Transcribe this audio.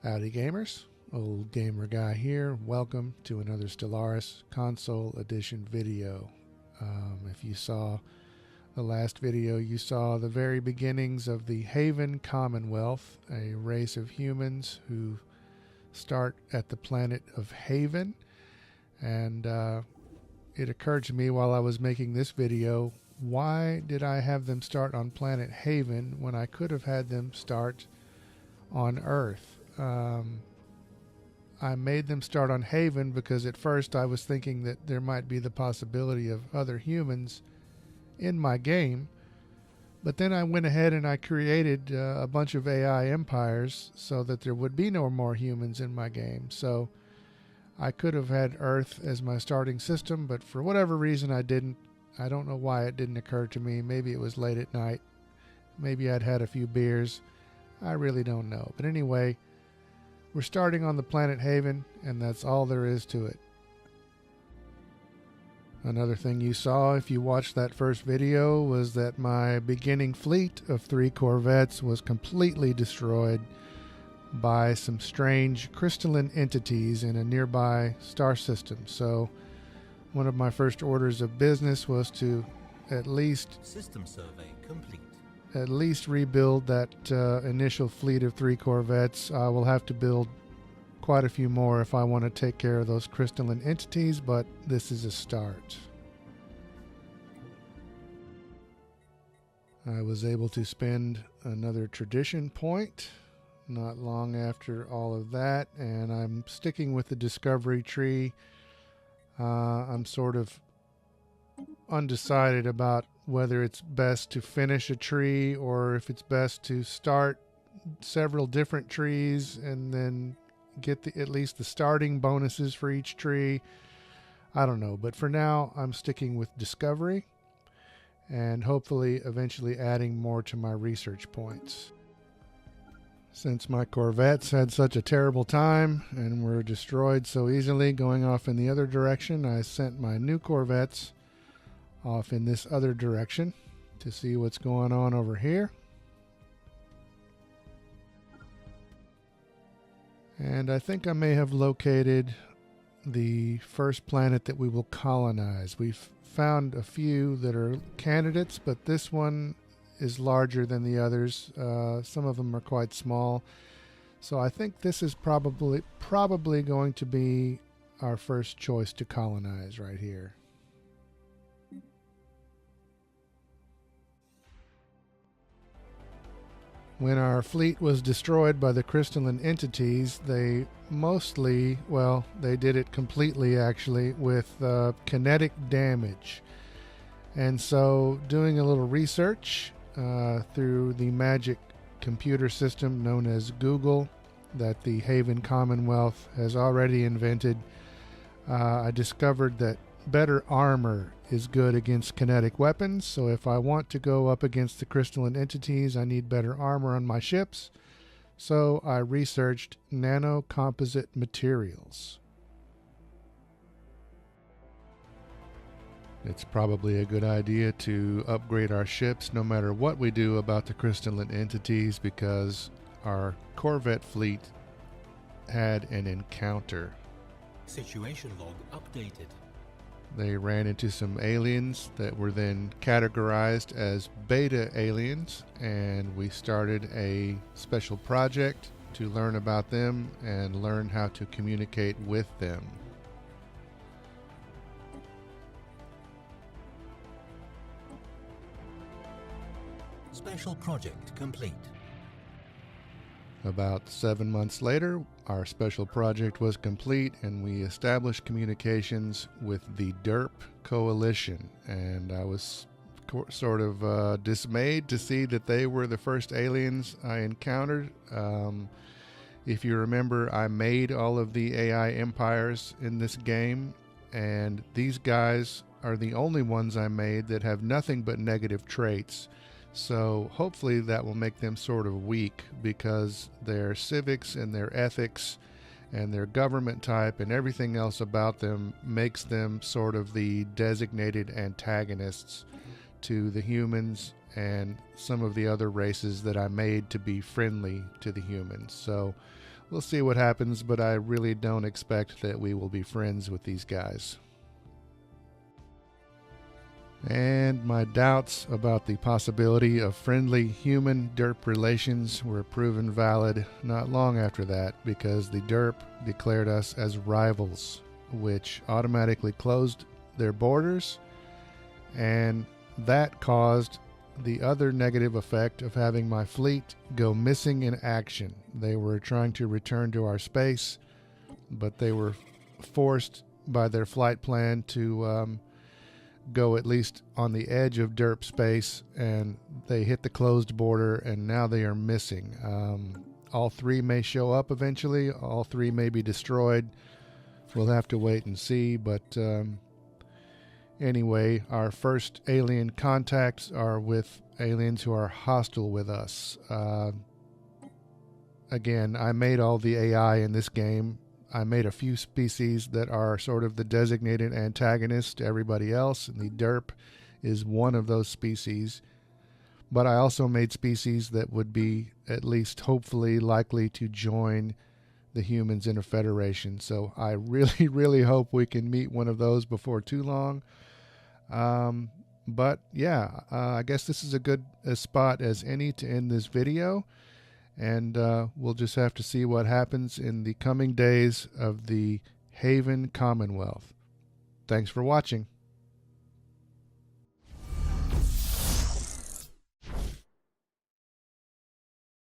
Howdy gamers, old gamer guy here. Welcome to another Stellaris console edition video. If you saw the last video, you saw the very beginnings of the Haven Commonwealth, a race of humans who start at the planet of Haven. And it occurred to me while I was making this video, why did I have them start on planet Haven when I could have had them start on Earth? I made them start on Haven because at first I was thinking that there might be the possibility of other humans in my game, but then I went ahead and I created a bunch of AI empires so that there would be no more humans in my game. So I could have had Earth as my starting system, but for whatever reason I didn't. I don't know why it didn't occur to me. Maybe it was late at night. Maybe I'd had a few beers. I really don't know. But anyway, we're starting on the planet Haven, and that's all there is to it. Another thing you saw if you watched that first video was that my beginning fleet of 3 corvettes was completely destroyed by some strange crystalline entities in a nearby star system. So one of my first orders of business was to at least system survey complete. At least rebuild that initial fleet of 3 corvettes. I will have to build quite a few more if I want to take care of those crystalline entities, but this is a start. I was able to spend another tradition point not long after all of that, and I'm sticking with the discovery tree. I'm sort of undecided about whether it's best to finish a tree or if it's best to start several different trees and then get at least the starting bonuses for each tree. I don't know, but for now I'm sticking with discovery and hopefully eventually adding more to my research points. Since my corvettes had such a terrible time and were destroyed so easily going off in the other direction, I sent my new corvettes off in this other direction to see what's going on over here. And I think I may have located the first planet that we will colonize. We've found a few that are candidates, but this one is larger than the others. Some of them are quite small. So I think this is probably going to be our first choice to colonize right here. When our fleet was destroyed by the crystalline entities, they mostly, well, they did it completely actually with kinetic damage. And so doing a little research through the magic computer system known as Google that the Haven Commonwealth has already invented, I discovered that better armor is good against kinetic weapons. So if I want to go up against the crystalline entities, I need better armor on my ships. So I researched nanocomposite materials. It's probably a good idea to upgrade our ships no matter what we do about the crystalline entities, because our corvette fleet had an encounter. Situation log updated. They ran into some aliens that were then categorized as beta aliens, and we started a special project to learn about them and learn how to communicate with them. Special project complete. About 7 months later, our special project was complete and we established communications with the DERP Coalition. And I was sort of dismayed to see that they were the first aliens I encountered. If you remember, I made all of the AI empires in this game, and these guys are the only ones I made that have nothing but negative traits. So hopefully that will make them sort of weak, because their civics and their ethics and their government type and everything else about them makes them sort of the designated antagonists to the humans and some of the other races that I made to be friendly to the humans. So we'll see what happens, but I really don't expect that we will be friends with these guys. And my doubts about the possibility of friendly human derp relations were proven valid not long after that, because the derp declared us as rivals, which automatically closed their borders, and that caused the other negative effect of having my fleet go missing in action. They were trying to return to our space, but they were forced by their flight plan to go at least on the edge of derp space, and they hit the closed border, and now they are missing. All three may show up eventually. All three may be destroyed. We'll have to wait and see, but anyway, our first alien contacts are with aliens who are hostile with us. Again, I made all the AI in this game. I made a few species that are sort of the designated antagonists to everybody else, and the derp is one of those species. But I also made species that would be at least hopefully likely to join the humans in a federation. So I really, really hope we can meet one of those before too long. But yeah, I guess this is a good spot as any to end this video. And we'll just have to see what happens in the coming days of the Haven Commonwealth. Thanks for watching.